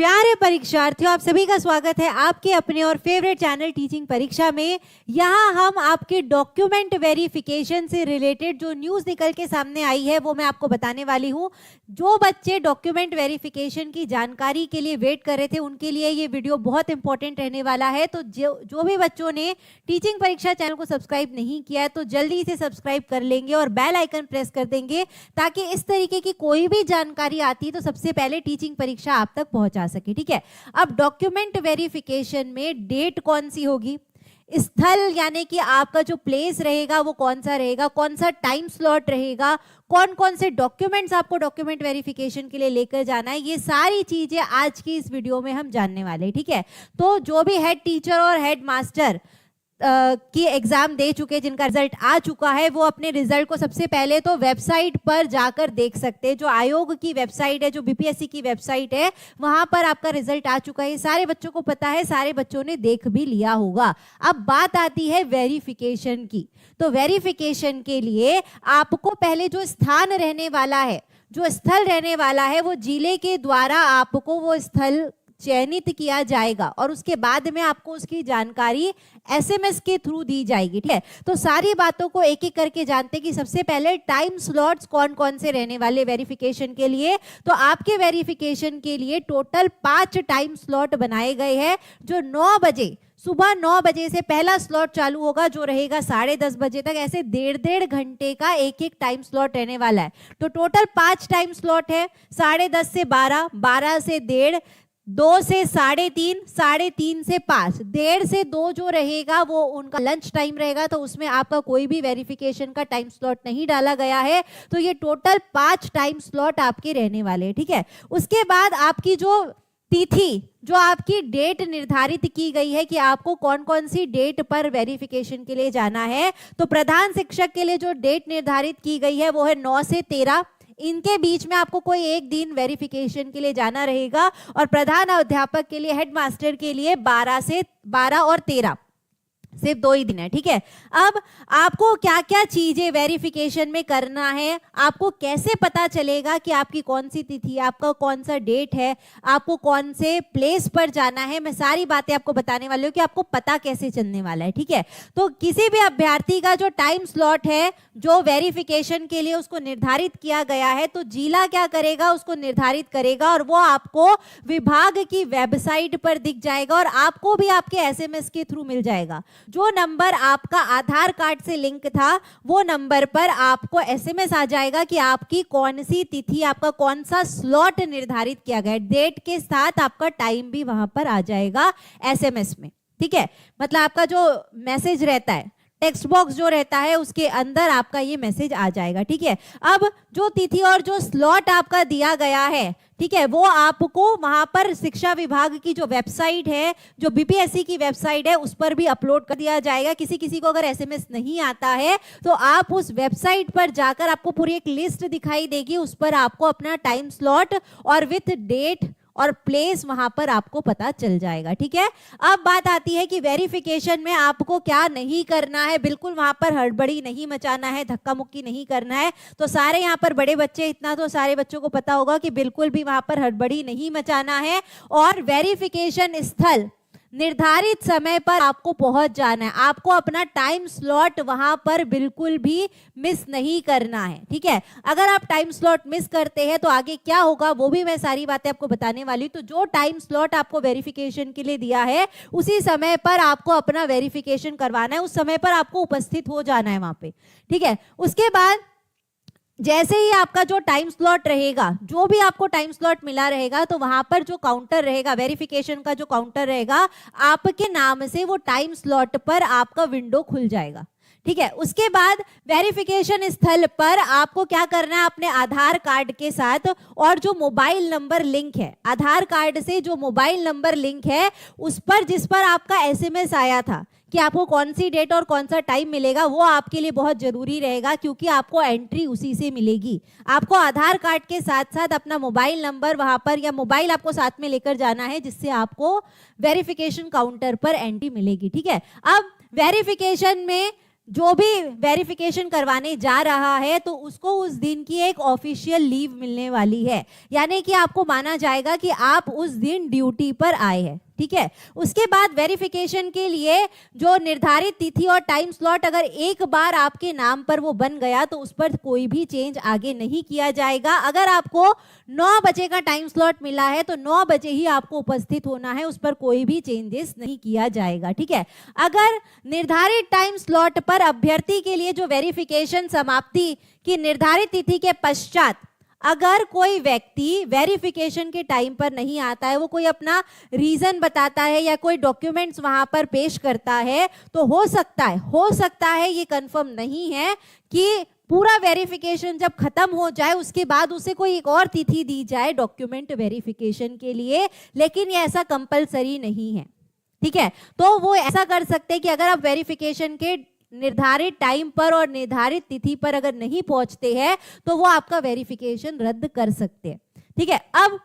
प्यारे परीक्षार्थियों, आप सभी का स्वागत है आपके अपने और फेवरेट चैनल टीचिंग परीक्षा में। यहाँ हम आपके डॉक्यूमेंट वेरिफिकेशन से रिलेटेड जो न्यूज़ निकल के सामने आई है वो मैं आपको बताने वाली हूँ। जो बच्चे डॉक्यूमेंट वेरिफिकेशन की जानकारी के लिए वेट कर रहे थे उनके लिए ये वीडियो बहुत इंपॉर्टेंट रहने वाला है। तो जो भी बच्चों ने टीचिंग परीक्षा चैनल को सब्सक्राइब नहीं किया है तो जल्दी से सब्सक्राइब कर लेंगे और बेल आइकन प्रेस कर देंगे ताकि इस तरीके की कोई भी जानकारी आती है तो सबसे पहले टीचिंग परीक्षा आप तक पहुंचा सके। ठीक है, अब डॉक्यूमेंट वेरिफिकेशन में डेट कौन सी होगी, स्थल यानी कि आपका जो प्लेस रहेगा वो कौन सा रहेगा, कौन सा टाइम स्लॉट रहेगा, कौन कौन से डॉक्यूमेंट्स आपको डॉक्यूमेंट वेरिफिकेशन के लिए लेकर जाना है, ये सारी चीजें आज की इस वीडियो में हम जानने वाले हैं। ठीक है, तो जो भी हेड टीचर और हेड मास्टर की एग्जाम दे चुके, जिनका रिजल्ट आ चुका है, वो अपने रिजल्ट को सबसे पहले तो वेबसाइट पर जाकर देख सकते हैं। जो आयोग की वेबसाइट है, जो बीपीएससी की वेबसाइट है, वहां पर आपका रिजल्ट आ चुका है। सारे बच्चों को पता है, सारे बच्चों ने देख भी लिया होगा। अब बात आती है वेरिफिकेशन की। तो वेरिफिकेशन के लिए आपको पहले जो स्थान रहने वाला है, जो स्थल रहने वाला है, वो जिले के द्वारा आपको वो स्थल चयनित किया जाएगा और उसके बाद में आपको उसकी जानकारी एसएमएस के थ्रू दी जाएगी। ठीक है, तो सारी बातों को एक एक करके जानते हैं कि सबसे पहले टाइम स्लॉट्स कौन कौन से रहने वाले वेरिफिकेशन के लिए। तो आपके वेरिफिकेशन के लिए टोटल 5 टाइम स्लॉट बनाए गए हैं। जो 9 बजे, सुबह 9 बजे से पहला स्लॉट चालू होगा जो रहेगा 10:30 बजे तक। ऐसे 1.5 घंटे का एक एक टाइम स्लॉट रहने वाला है। तो टोटल 5 टाइम स्लॉट है, 10:30 से 12, 12 से 1:30, 2 से 3:30, 3:30 से 5, 1:30 से 2 जो रहेगा वो उनका लंच टाइम रहेगा। तो उसमें आपका कोई भी वेरिफिकेशन का टाइम स्लॉट नहीं डाला गया है। तो ये टोटल 5 टाइम स्लॉट आपके रहने वाले हैं। ठीक है, उसके बाद आपकी जो तिथि, जो आपकी डेट निर्धारित की गई है कि आपको कौन कौन सी डेट पर वेरिफिकेशन के लिए जाना है। तो प्रधान शिक्षक के लिए जो डेट निर्धारित की गई है वो है 9 से 13। इनके बीच में आपको कोई एक दिन वेरिफिकेशन के लिए जाना रहेगा। और प्रधान अध्यापक के लिए, हेड मास्टर के लिए 12 और 13, सिर्फ 2 ही दिन है। ठीक है, अब आपको क्या क्या चीजें वेरिफिकेशन में करना है, आपको कैसे पता चलेगा कि आपकी कौन सी तिथि, आपका कौन सा डेट है, आपको कौन से प्लेस पर जाना है, मैं सारी बातें आपको बताने वाली हूँ कि आपको पता कैसे चलने वाला है। ठीक है, तो किसी भी अभ्यर्थी का जो टाइम स्लॉट है, जो वेरिफिकेशन के लिए उसको निर्धारित किया गया है, तो जिला क्या करेगा, उसको निर्धारित करेगा और वो आपको विभाग की वेबसाइट पर दिख जाएगा और आपको भी आपके एसएमएस के थ्रू मिल जाएगा। जो नंबर आपका आधार कार्ड से लिंक था वो नंबर पर आपको एसएमएस आ जाएगा कि आपकी कौन सी तिथि, आपका कौन सा स्लॉट निर्धारित किया गया है। डेट के साथ आपका टाइम भी वहां पर आ जाएगा एसएमएस में। ठीक है, मतलब आपका जो मैसेज रहता है, टेक्स्ट बॉक्स जो रहता है उसके अंदर आपका ये मैसेज आ जाएगा। ठीक है, अब जो तिथि और जो स्लॉट आपका दिया गया है, ठीक है, वो आपको वहां पर शिक्षा विभाग की जो वेबसाइट है, जो बीपीएससी की वेबसाइट है, उस पर भी अपलोड कर दिया जाएगा। किसी को अगर एसएमएस नहीं आता है तो आप उस वेबसाइट पर जाकर आपको पूरी एक लिस्ट दिखाई देगी, उस पर आपको अपना टाइम स्लॉट और विथ डेट और प्लेस वहां पर आपको पता चल जाएगा। ठीक है, अब बात आती है कि वेरिफिकेशन में आपको क्या नहीं करना है। बिल्कुल वहां पर हड़बड़ी नहीं मचाना है, धक्का मुक्की नहीं करना है। तो सारे यहाँ पर बड़े बच्चे, इतना तो सारे बच्चों को पता होगा कि बिल्कुल भी वहां पर हड़बड़ी नहीं मचाना है और वेरिफिकेशन स्थल निर्धारित समय पर आपको पहुंच जाना है। आपको अपना टाइम स्लॉट वहां पर बिल्कुल भी मिस नहीं करना है। ठीक है, अगर आप टाइम स्लॉट मिस करते हैं तो आगे क्या होगा वो भी मैं सारी बातें आपको बताने वाली हूं। तो जो टाइम स्लॉट आपको वेरिफिकेशन के लिए दिया है उसी समय पर आपको अपना वेरिफिकेशन करवाना है, उस समय पर आपको उपस्थित हो जाना है वहां पे। ठीक है, उसके बाद जैसे ही आपका जो टाइम स्लॉट रहेगा, जो भी आपको टाइम स्लॉट मिला रहेगा, तो वहां पर जो काउंटर रहेगा, वेरिफिकेशन का जो काउंटर रहेगा, आपके नाम से वो टाइम स्लॉट पर आपका विंडो खुल जाएगा। ठीक है, उसके बाद वेरिफिकेशन स्थल पर आपको क्या करना है, अपने आधार कार्ड के साथ और जो मोबाइल नंबर लिंक है, आधार कार्ड से जो मोबाइल नंबर लिंक है उस पर, जिस पर आपका एसएमएस आया था कि आपको कौन सी डेट और कौन सा टाइम मिलेगा, वो आपके लिए बहुत जरूरी रहेगा क्योंकि आपको एंट्री उसी से मिलेगी। आपको आधार कार्ड के साथ साथ अपना मोबाइल नंबर वहां पर, या मोबाइल आपको साथ में लेकर जाना है जिससे आपको वेरिफिकेशन काउंटर पर एंट्री मिलेगी। ठीक है, अब वेरिफिकेशन में जो भी वेरिफिकेशन करवाने जा रहा है तो उसको उस दिन की एक ऑफिशियल लीव मिलने वाली है, यानी कि आपको माना जाएगा कि आप उस दिन ड्यूटी पर आए हैं, ठीक है। उसके बाद वेरिफिकेशन के लिए जो निर्धारित तिथि और टाइम स्लॉट अगर एक बार आपके नाम पर वो बन गया तो उस पर कोई भी चेंज आगे नहीं किया जाएगा। अगर आपको 9 बजे का टाइम स्लॉट मिला है तो 9 बजे ही आपको उपस्थित होना है, उस पर कोई भी चेंजेस नहीं किया जाएगा, ठीक है। अगर निर्धारित टाइम स्लॉट पर अभ्यर्थी के लिए जो वेरिफिकेशन समाप्ति की निर्धारित तिथि के पश्चात अगर कोई व्यक्ति वेरिफिकेशन के टाइम पर नहीं आता है, वो कोई अपना रीजन बताता है या कोई डॉक्यूमेंट्स वहां पर पेश करता है, तो हो सकता है ये कंफर्म नहीं है कि पूरा वेरिफिकेशन जब खत्म हो जाए उसके बाद उसे कोई एक और तिथि दी जाए डॉक्यूमेंट वेरिफिकेशन के लिए, लेकिन ये ऐसा कंपलसरी नहीं है, ठीक है। तो वो ऐसा कर सकते हैं कि अगर आप वेरिफिकेशन के निर्धारित टाइम पर और निर्धारित तिथि पर अगर नहीं पहुंचते हैं तो वो आपका वेरिफिकेशन रद्द कर सकते हैं, ठीक है। अब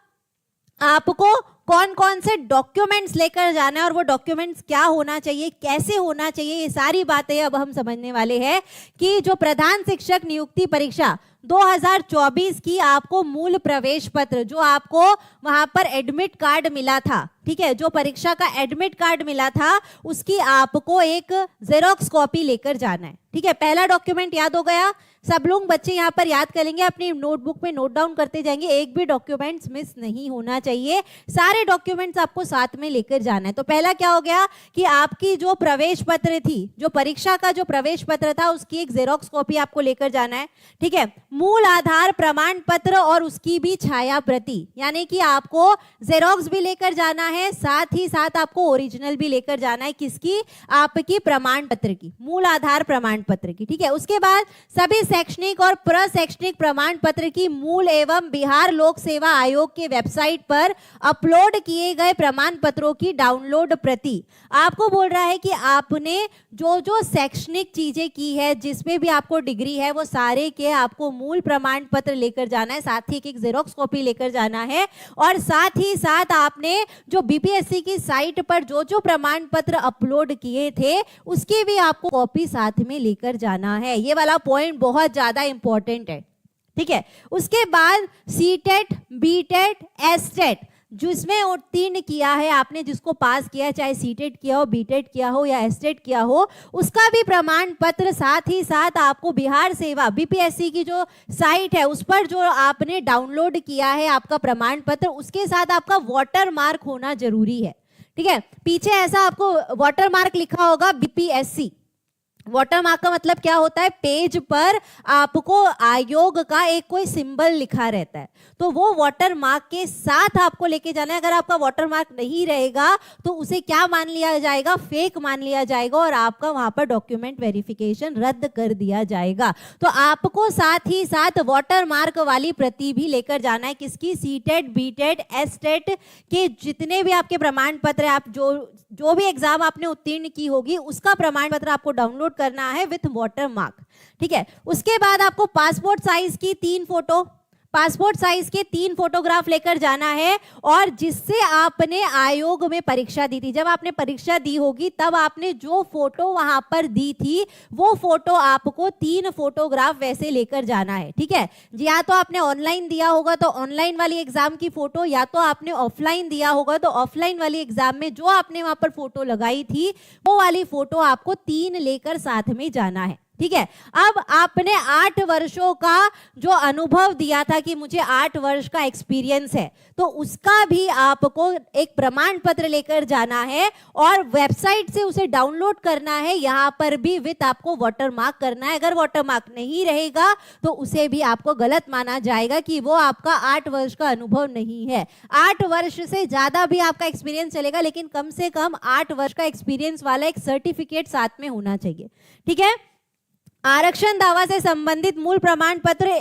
आपको कौन कौन से डॉक्यूमेंट्स लेकर जाना है और वो डॉक्यूमेंट्स क्या होना चाहिए, कैसे होना चाहिए, ये सारी बातें अब हम समझने वाले हैं कि जो प्रधान शिक्षक नियुक्ति परीक्षा 2024 की आपको मूल प्रवेश पत्र, जो आपको वहां पर एडमिट कार्ड मिला था, ठीक है, जो परीक्षा का एडमिट कार्ड मिला था उसकी आपको एक जेरोक्स कॉपी लेकर जाना है, ठीक है। पहला डॉक्यूमेंट याद हो गया, सब लोग बच्चे यहाँ पर याद करेंगे, अपनी नोटबुक में नोट डाउन करते जाएंगे, एक भी डॉक्यूमेंट्स मिस नहीं होना चाहिए, सारे डॉक्यूमेंट्स आपको साथ में लेकर जाना है। तो पहला क्या हो गया कि आपकी जो प्रवेश पत्र थी, जो परीक्षा का जो प्रवेश पत्र था उसकी एक जेरोक्स कॉपी आपको लेकर जाना है, ठीक है। मूल आधार प्रमाण पत्र और उसकी भी छाया प्रति, यानी कि आपको जेरोक्स भी लेकर जाना है, साथ ही साथ आपको ओरिजिनल भी लेकर जाना है, किसकी, आपकी प्रमाण पत्र की, मूल आधार प्रमाण पत्र की, ठीक है। उसके बाद सभी शैक्षणिक और प्रशैक्षणिक प्रमाण पत्र की मूल एवं बिहार लोक सेवा आयोग के वेबसाइट पर अपलोड किए गए प्रमाण पत्रों की डाउनलोड प्रति। आपको बोल रहा है कि आपने जो जो शैक्षणिक चीजें की है, जिसमें भी आपको डिग्री है, वो सारे के आपको मूल प्रमाण पत्र लेकर जाना है, साथ ही एक जेरोक्स कॉपी लेकर जाना है, और साथ ही साथ आपने जो बीपीएससी की साइट पर जो जो प्रमाण पत्र अपलोड किए थे उसकी भी आपको कॉपी साथ में लेकर जाना है। ये वाला पॉइंट बहुत ज्यादा इंपॉर्टेंट है, ठीक है। उसके बाद सीटेट, बीटेट, एसटेट, जिसमें उत्तीर्ण किया है आपने, जिसको पास किया है, चाहे सीटेट किया हो, बीटेट किया हो या एसटेट किया हो, उसका भी प्रमाण पत्र साथ ही साथ आपको बिहार सेवा बीपीएससी की जो साइट है उस पर जो आपने डाउनलोड किया है आपका प्रमाण पत्र, उसके साथ आपका वाटर मार्क होना जरूरी है, ठीक है। पीछे ऐसा आपको वाटर मार्क लिखा होगा बीपीएससी। वाटर मार्क का मतलब क्या होता है, पेज पर आपको आयोग का एक कोई सिंबल लिखा रहता है, तो वो वाटर मार्क के साथ आपको लेके जाना है। अगर आपका वाटर मार्क नहीं रहेगा तो उसे क्या मान लिया जाएगा, फेक मान लिया जाएगा और आपका वहां पर डॉक्यूमेंट वेरिफिकेशन रद्द कर दिया जाएगा। तो आपको साथ ही साथ वाटर मार्क वाली प्रति भी लेकर जाना है, किसकी, सीटेट, बीटेट, एसटेट के जितने भी आपके प्रमाण पत्र, आप जो भी एग्जाम आपने उत्तीर्ण की होगी उसका प्रमाण पत्र आपको डाउनलोड करना है विथ वाटर मार्क, ठीक है। उसके बाद आपको पासपोर्ट साइज की 3 फोटो, पासपोर्ट साइज के 3 फोटोग्राफ लेकर जाना है, और जिससे आपने आयोग में परीक्षा दी थी, जब आपने परीक्षा दी होगी तब आपने जो फोटो वहां पर दी थी वो फोटो आपको 3 फोटोग्राफ वैसे लेकर जाना है, ठीक है। या तो आपने ऑनलाइन दिया होगा तो ऑनलाइन वाली एग्जाम की फोटो, या तो आपने ऑफलाइन दिया होगा तो ऑफलाइन वाली एग्जाम में जो आपने वहां पर फोटो लगाई थी वो वाली फोटो आपको 3 लेकर साथ में जाना है, ठीक है। अब आपने 8 वर्षों का जो अनुभव दिया था कि मुझे 8 वर्ष का एक्सपीरियंस है, तो उसका भी आपको एक प्रमाण पत्र लेकर जाना है और वेबसाइट से उसे डाउनलोड करना है, यहां पर भी विथ आपको वाटर मार्क करना है। अगर वाटर मार्क नहीं रहेगा तो उसे भी आपको गलत माना जाएगा कि वो आपका 8 वर्ष का अनुभव नहीं है। 8 वर्ष से ज्यादा भी आपका एक्सपीरियंस चलेगा, लेकिन कम से कम 8 वर्ष का एक्सपीरियंस वाला एक सर्टिफिकेट साथ में होना चाहिए, ठीक है। आरक्षण दावा से संबंधित मूल प्रमाण पत्र,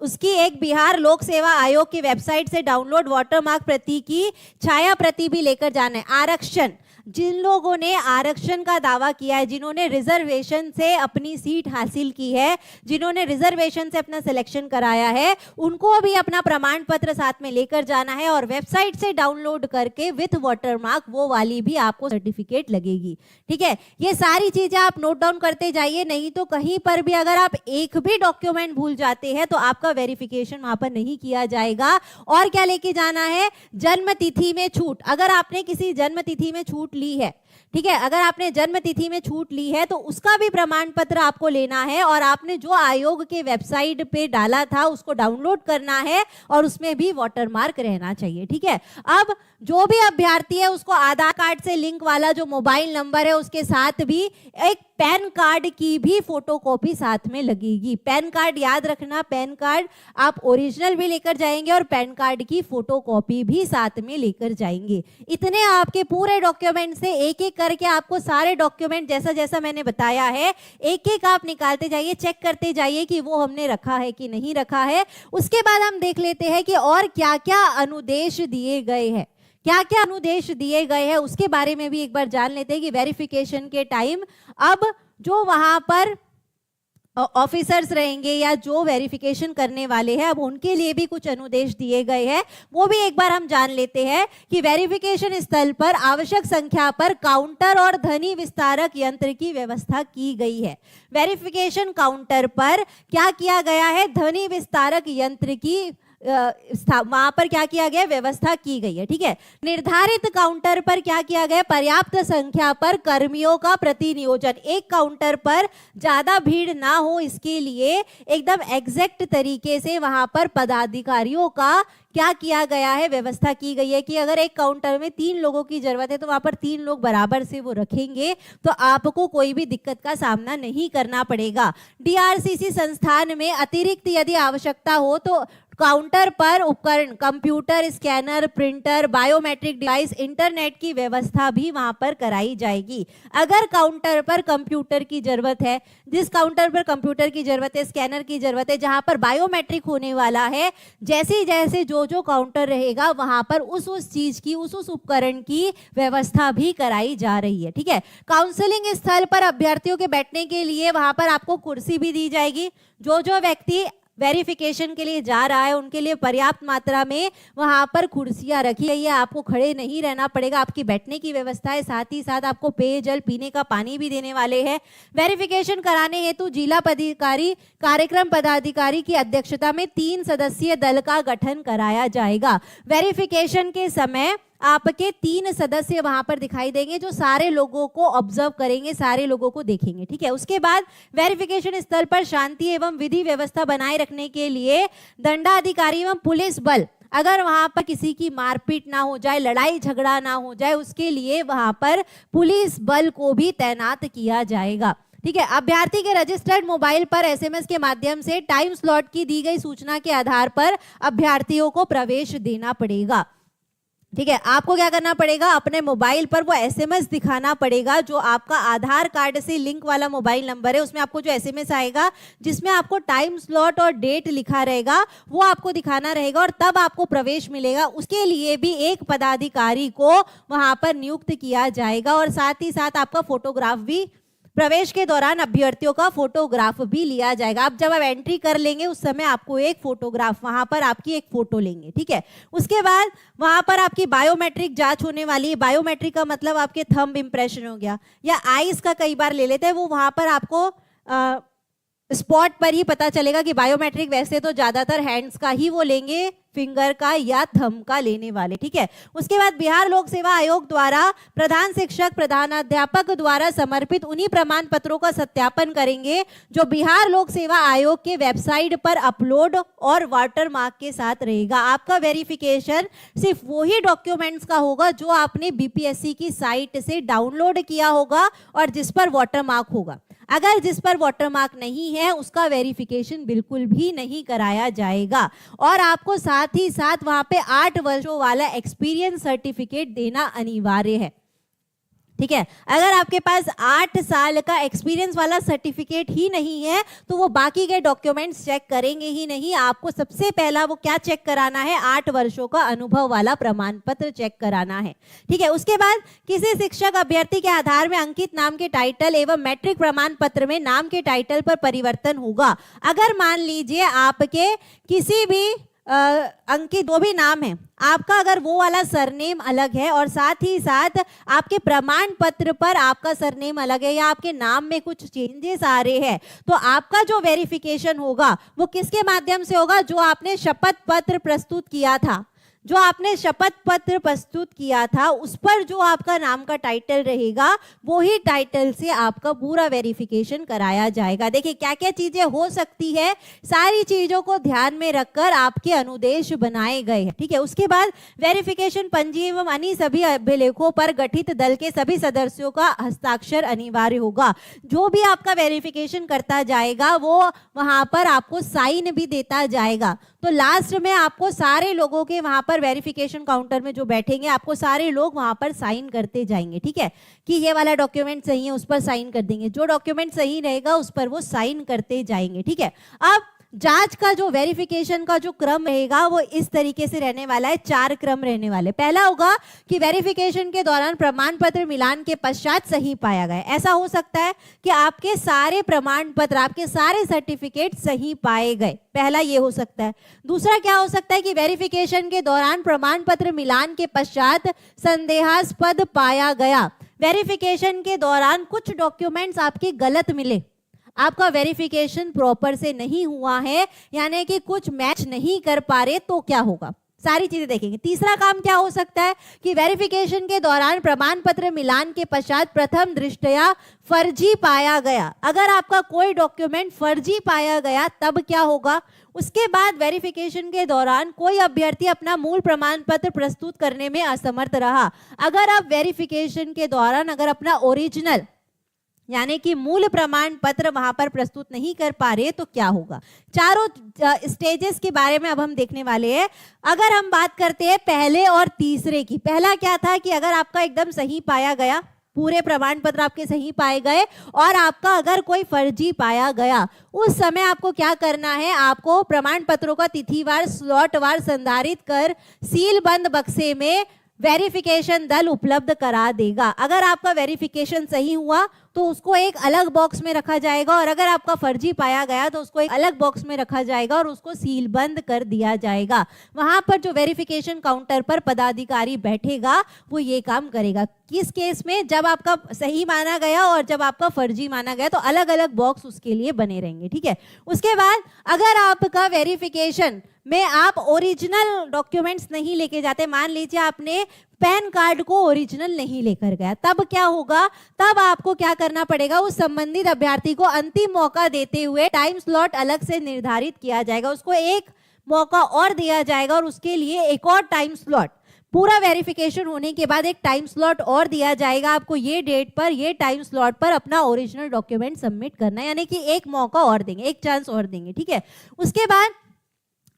उसकी एक बिहार लोक सेवा आयोग की वेबसाइट से डाउनलोड वाटर मार्क प्रति की छाया प्रति भी लेकर जाना है। आरक्षण, जिन लोगों ने आरक्षण का दावा किया है, जिन्होंने रिजर्वेशन से अपनी सीट हासिल की है, जिन्होंने रिजर्वेशन से अपना सिलेक्शन कराया है, उनको भी अपना प्रमाण पत्र साथ में लेकर जाना है और वेबसाइट से डाउनलोड करके विथ वाटरमार्क वो वाली भी आपको सर्टिफिकेट लगेगी। ठीक है, ये सारी चीजें आप नोट डाउन करते जाइए, नहीं तो कहीं पर भी अगर आप एक भी डॉक्यूमेंट भूल जाते हैं तो आपका वेरिफिकेशन वहां पर नहीं किया जाएगा। और क्या लेके जाना है, जन्म तिथि में छूट। अगर आपने किसी जन्म तिथि में छूट ली है, ठीक है, अगर आपने जन्म तिथि में छूट ली है तो उसका भी प्रमाण पत्र आपको लेना है और आपने जो आयोग के वेबसाइट पे डाला था उसको डाउनलोड करना है और उसमें भी वाटरमार्क रहना चाहिए। ठीक है, अब जो भी अभ्यर्थी है उसको आधार कार्ड से लिंक वाला जो मोबाइल नंबर है उसके साथ भी एक पैन कार्ड की भी फोटोकॉपी साथ में लगेगी। पैन कार्ड याद रखना, पैन कार्ड आप ओरिजिनल भी लेकर जाएंगे और पैन कार्ड की फोटोकॉपी भी साथ में लेकर जाएंगे। इतने आपके पूरे डॉक्यूमेंट से एक एक करके आपको सारे डॉक्यूमेंट जैसा जैसा मैंने बताया है एक एक आप निकालते जाइए, चेक करते जाइए कि वो हमने रखा है कि नहीं रखा है। उसके बाद हम देख लेते हैं कि और क्या क्या अनुदेश दिए गए हैं, क्या क्या अनुदेश दिए गए हैं उसके बारे में भी एक बार जान लेते हैं कि वेरिफिकेशन के टाइम अब जो वहां पर ऑफिसर्स रहेंगे या जो वेरिफिकेशन करने वाले हैं अब उनके लिए भी कुछ अनुदेश दिए गए हैं, वो भी एक बार हम जान लेते हैं कि वेरिफिकेशन स्थल पर आवश्यक संख्या पर काउंटर और ध्वनि विस्तारक यंत्र की व्यवस्था की गई है। वेरिफिकेशन काउंटर पर क्या किया गया है, ध्वनि विस्तारक यंत्र की वहां पर क्या किया गया, व्यवस्था की गई है। ठीक है, निर्धारित काउंटर पर क्या किया गया, पर्याप्त संख्या पर कर्मियों का प्रतिनियोजन। एक काउंटर पर ज्यादा भीड़ ना हो इसके लिए एकदम एग्जैक्ट तरीके से वहां पर पदाधिकारियों का क्या किया गया है, व्यवस्था की गई है कि अगर एक काउंटर में 3 लोगों की जरूरत है तो वहां पर 3 लोग बराबर से वो रखेंगे तो आपको कोई भी दिक्कत का सामना नहीं करना पड़ेगा। डीआरसीसी संस्थान में अतिरिक्त यदि आवश्यकता हो तो काउंटर पर उपकरण, computer, scanner, printer, biometric device, internet की व्यवस्था भी वहां पर कराई जाएगी। अगर काउंटर पर कंप्यूटर की जरूरत है, जिस काउंटर पर कंप्यूटर की जरूरत है, स्कैनर की जरूरत है, जहां पर बायोमेट्रिक होने वाला है, जैसे जैसे जो काउंटर रहेगा वहां पर उस चीज की, उस उपकरण की व्यवस्था भी कराई जा रही है। ठीक है, काउंसलिंग स्थल पर अभ्यर्थियों के बैठने के लिए वहां पर आपको कुर्सी भी दी जाएगी। जो व्यक्ति वेरिफिकेशन के लिए जा रहा है उनके लिए पर्याप्त मात्रा में वहां पर कुर्सियां रखी गई है, आपको खड़े नहीं रहना पड़ेगा, आपकी बैठने की व्यवस्था है, साथ ही साथ आपको पेयजल, पीने का पानी भी देने वाले हैं। वेरिफिकेशन कराने हेतु जिला पदाधिकारी, कार्यक्रम पदाधिकारी की अध्यक्षता में 3 सदस्यीय दल का गठन कराया जाएगा। वेरिफिकेशन के समय आपके 3 सदस्य वहां पर दिखाई देंगे जो सारे लोगों को ऑब्जर्व करेंगे, सारे लोगों को देखेंगे। ठीक है, उसके बाद वेरिफिकेशन स्थल पर शांति एवं विधि व्यवस्था बनाए रखने के लिए दंडाधिकारी एवं पुलिस बल, अगर वहां पर किसी की मारपीट ना हो जाए, लड़ाई झगड़ा ना हो जाए, उसके लिए वहां पर पुलिस बल को भी तैनात किया जाएगा। ठीक है, अभ्यर्थी के रजिस्टर्ड मोबाइल पर एसएमएस के माध्यम से टाइम स्लॉट की दी गई सूचना के आधार पर अभ्यर्थियों को प्रवेश देना पड़ेगा। ठीक है, आपको क्या करना पड़ेगा, अपने मोबाइल पर वो एसएमएस दिखाना पड़ेगा जो आपका आधार कार्ड से लिंक वाला मोबाइल नंबर है, उसमें आपको जो एसएमएस आएगा जिसमें आपको टाइम स्लॉट और डेट लिखा रहेगा वो आपको दिखाना रहेगा और तब आपको प्रवेश मिलेगा। उसके लिए भी एक पदाधिकारी को वहां पर नियुक्त किया जाएगा और साथ ही साथ आपका फोटोग्राफ भी, प्रवेश के दौरान अभ्यर्थियों का फोटोग्राफ भी लिया जाएगा। अब जब आप एंट्री कर लेंगे उस समय आपको एक फोटोग्राफ, वहां पर आपकी एक फोटो लेंगे। ठीक है, उसके बाद वहां पर आपकी बायोमेट्रिक जांच होने वाली है। बायोमेट्रिक का मतलब आपके थंब इंप्रेशन हो गया या आईज का कई बार ले लेते हैं, वो वहां पर आपको स्पॉट पर ही पता चलेगा कि बायोमेट्रिक, वैसे तो ज्यादातर हैंड्स का ही वो लेंगे, फिंगर का या थंब का लेने वाले। ठीक है, उसके बाद बिहार लोक सेवा आयोग द्वारा प्रधान शिक्षक, प्रधानाध्यापक द्वारा समर्पित उन्हीं प्रमाण पत्रों का सत्यापन करेंगे जो बिहार लोक सेवा आयोग के वेबसाइट पर अपलोड और वाटरमार्क के साथ रहेगा। आपका वेरिफिकेशन सिर्फ वही डॉक्यूमेंट्स का होगा जो आपने बीपीएससी की साइट से डाउनलोड किया होगा और जिस पर वाटरमार्क होगा। अगर जिस पर वाटरमार्क नहीं है उसका वेरिफिकेशन बिल्कुल भी नहीं कराया जाएगा और आपको साथ ही साथ वहां पे 8 वर्षों वाला एक्सपीरियंस सर्टिफिकेट देना अनिवार्य है। ठीक है। अगर आपके पास 8 साल का एक्सपीरियंस वाला सर्टिफिकेट ही नहीं है तो वो बाकी के डॉक्यूमेंट्स चेक करेंगे ही नहीं। आपको सबसे पहला वो क्या चेक कराना है, 8 वर्षों का अनुभव वाला प्रमाण पत्र चेक कराना है। ठीक है। उसके बाद किसी शिक्षक अभ्यर्थी के आधार में अंकित नाम के टाइटल एवं मैट्रिक प्रमाण पत्र में नाम के टाइटल पर परिवर्तन होगा। अगर मान लीजिए आपके किसी भी अंकित जो भी नाम है आपका, अगर वो वाला सरनेम अलग है और साथ ही साथ आपके प्रमाण पत्र पर आपका सरनेम अलग है या आपके नाम में कुछ चेंजेस आ रहे हैं, तो आपका जो वेरिफिकेशन होगा वो किसके माध्यम से होगा, जो आपने शपथ पत्र प्रस्तुत किया था, जो आपने शपथ पत्र प्रस्तुत किया था उस पर जो आपका नाम का टाइटल रहेगा वो ही टाइटल से आपका पूरा वेरिफिकेशन कराया जाएगा। देखिए क्या क्या चीजें हो सकती है, सारी चीजों को ध्यान में रखकर आपके अनुदेश बनाए गए हैं। ठीक है। उसके बाद वेरिफिकेशन पंजी एवं अन्य सभी अभिलेखों पर गठित दल के सभी सदस्यों का हस्ताक्षर अनिवार्य होगा। जो भी आपका वेरिफिकेशन करता जाएगा वो वहां पर आपको साइन भी देता जाएगा। तो लास्ट में आपको सारे लोगों के वहां पर वेरिफिकेशन काउंटर में जो बैठेंगे आपको सारे लोग वहां पर साइन करते जाएंगे। ठीक है, कि ये वाला डॉक्यूमेंट सही है उस पर साइन कर देंगे, जो डॉक्यूमेंट सही रहेगा उस पर वो साइन करते जाएंगे। ठीक है। अब जांच का जो वेरिफिकेशन का जो क्रम रहेगा वो इस तरीके से रहने वाला है, 4 क्रम रहने वाले। पहला होगा कि वेरिफिकेशन के दौरान प्रमाण पत्र मिलान के पश्चात सही पाया गया। ऐसा हो सकता है कि आपके सारे प्रमाण पत्र, आपके सारे सर्टिफिकेट सही पाए गए, पहला ये हो सकता है। दूसरा क्या हो सकता है कि वेरिफिकेशन के दौरान प्रमाण पत्र मिलान के पश्चात संदेहास्पद पाया गया। वेरिफिकेशन के दौरान कुछ डॉक्यूमेंट्स आपके गलत मिले, आपका वेरिफिकेशन प्रॉपर से नहीं हुआ है, यानी कि कुछ मैच नहीं कर पा रहे, तो क्या होगा, सारी चीजें देखेंगे। तीसरा काम क्या हो सकता है कि वेरिफिकेशन के दौरान प्रमाण पत्र मिलान के पश्चात प्रथम दृष्टया फर्जी पाया गया। अगर आपका कोई डॉक्यूमेंट फर्जी पाया गया तब क्या होगा। उसके बाद वेरिफिकेशन के दौरान कोई अभ्यर्थी अपना मूल प्रमाण पत्र प्रस्तुत करने में असमर्थ रहा। अगर आप वेरिफिकेशन के दौरान अगर अपना ओरिजिनल यानी कि मूल प्रमाण पत्र वहां पर प्रस्तुत नहीं कर पा रहे तो क्या होगा। चारों स्टेजेस के बारे में अब हम देखने वाले हैं। अगर हम बात करते हैं पहले और तीसरे की, पहला क्या था कि अगर आपका एकदम सही पाया गया, पूरे प्रमाण पत्र आपके सही पाए गए और आपका अगर कोई फर्जी पाया गया, उस समय आपको क्या करना है, आपको प्रमाण पत्रों का तिथिवार स्लॉटवार संधारित कर सील बंद बक्से में वेरिफिकेशन दल उपलब्ध करा देगा। अगर आपका वेरिफिकेशन सही हुआ तो उसको एक अलग बॉक्स में रखा जाएगा और अगर आपका फर्जी पाया गया तो उसको एक अलग बॉक्स में रखा जाएगा और उसको सील बंद कर दिया जाएगा। वहां पर जो वेरिफिकेशन काउंटर पर पदाधिकारी बैठेगा वो ये काम करेगा। किस केस में, जब आपका सही माना गया और जब आपका फर्जी माना गया, तो अलग अलग बॉक्स उसके लिए बने रहेंगे। ठीक है। उसके बाद अगर आपका वेरिफिकेशन में आप ओरिजिनल डॉक्यूमेंट्स नहीं लेके जाते, मान लीजिए आपने पैन कार्ड को ओरिजिनल नहीं लेकर गया, तब क्या होगा, तब आपको क्या करना पड़ेगा, उस संबंधित अभ्यर्थी को अंतिम मौका देते हुए टाइम स्लॉट अलग से निर्धारित किया जाएगा। उसको एक मौका और दिया जाएगा और उसके लिए एक और टाइम स्लॉट, पूरा वेरिफिकेशन होने के बाद एक टाइम स्लॉट और दिया जाएगा। आपको ये डेट पर, ये टाइम स्लॉट पर अपना ओरिजिनल डॉक्यूमेंट सबमिट करना है, यानी कि एक मौका और देंगे, एक चांस और देंगे। ठीक है। उसके बाद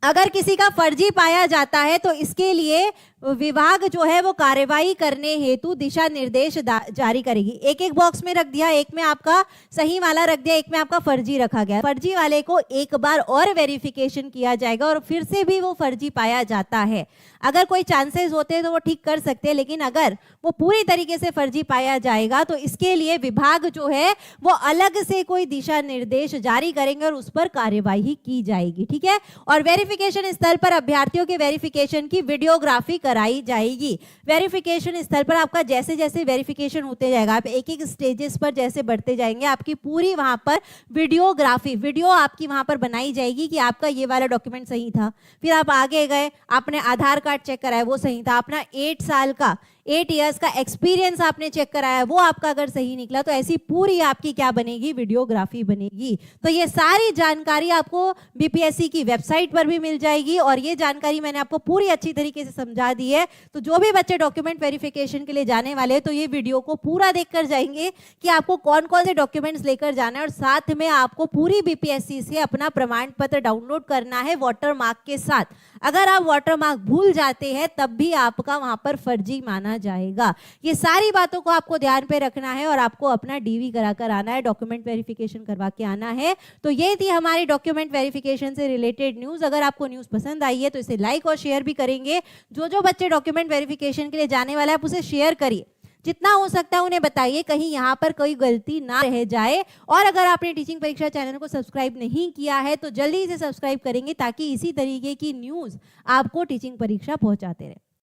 अगर किसी का फर्जी पाया जाता है तो इसके लिए विभाग जो है वो कार्यवाही करने हेतु दिशा निर्देश जारी करेगी। एक एक बॉक्स में रख दिया, एक में आपका सही वाला रख दिया, एक में आपका फर्जी रखा गया। फर्जी वाले को एक बार और वेरिफिकेशन किया जाएगा और फिर से भी वो फर्जी पाया जाता है, अगर कोई चांसेस होते हैं तो वो ठीक कर सकते हैं, लेकिन अगर वो पूरी तरीके से फर्जी पाया जाएगा तो इसके लिए विभाग जो है वो अलग से कोई दिशा निर्देश जारी करेंगे और उस पर कार्यवाही की जाएगी। ठीक है। और वेरिफिकेशन स्थल पर अभ्यर्थियों के वेरिफिकेशन की वीडियोग्राफी कराई जाएगी। वेरिफिकेशन स्थल पर आपका जैसे जैसे वेरिफिकेशन होते जाएगा, आप एक एक स्टेजेस पर जैसे बढ़ते जाएंगे, आपकी पूरी वहां पर वीडियोग्राफी, वीडियो आपकी वहां पर बनाई जाएगी कि आपका ये वाला डॉक्यूमेंट सही था, फिर आप आगे गए, आपने आधार कार्ड चेक कराया वो सही था, अपना 8 साल का 8 इयर्स का एक्सपीरियंस आपने चेक कराया वो आपका अगर सही निकला, तो ऐसी पूरी आपकी क्या बनेगी, वीडियोग्राफी बनेगी। तो ये सारी जानकारी आपको बीपीएससी की वेबसाइट पर भी मिल जाएगी और ये जानकारी मैंने आपको पूरी अच्छी तरीके से समझा दी है। तो जो भी बच्चे डॉक्यूमेंट वेरिफिकेशन के लिए जाने वाले हैं तो ये वीडियो को पूरा देखकर जाएंगे कि आपको कौन कौन से डॉक्यूमेंट्स लेकर जाना है और साथ में आपको पूरी बीपीएससी से अपना प्रमाण पत्र डाउनलोड करना है वाटरमार्क के साथ। अगर आप वाटरमार्क भूल जाते हैं तब भी आपका वहां पर फर्जी माना माना जाएगा। ये सारी बातों को आपको ध्यान पे रखना है और आपको अपना डीवी कराकर आना है, डॉक्यूमेंट वेरिफिकेशन करवा के आना है। तो ये थी हमारी डॉक्यूमेंट वेरिफिकेशन से रिलेटेड न्यूज़। अगर आपको न्यूज़ पसंद आई है तो इसे लाइक और शेयर भी करेंगे। जो बच्चे डॉक्यूमेंट वेरिफिकेशन के लिए जाने वाला है आप उसे शेयर करिए, जितना हो सकता है उन्हें बताइए, कहीं यहाँ पर कोई गलती ना रह जाए। और अगर आपने टीचिंग परीक्षा चैनल को सब्सक्राइब नहीं किया है तो जल्दी से सब्सक्राइब करेंगे ताकि इसी तरीके की न्यूज़ आपको टीचिंग परीक्षा पहुंचाते रहे।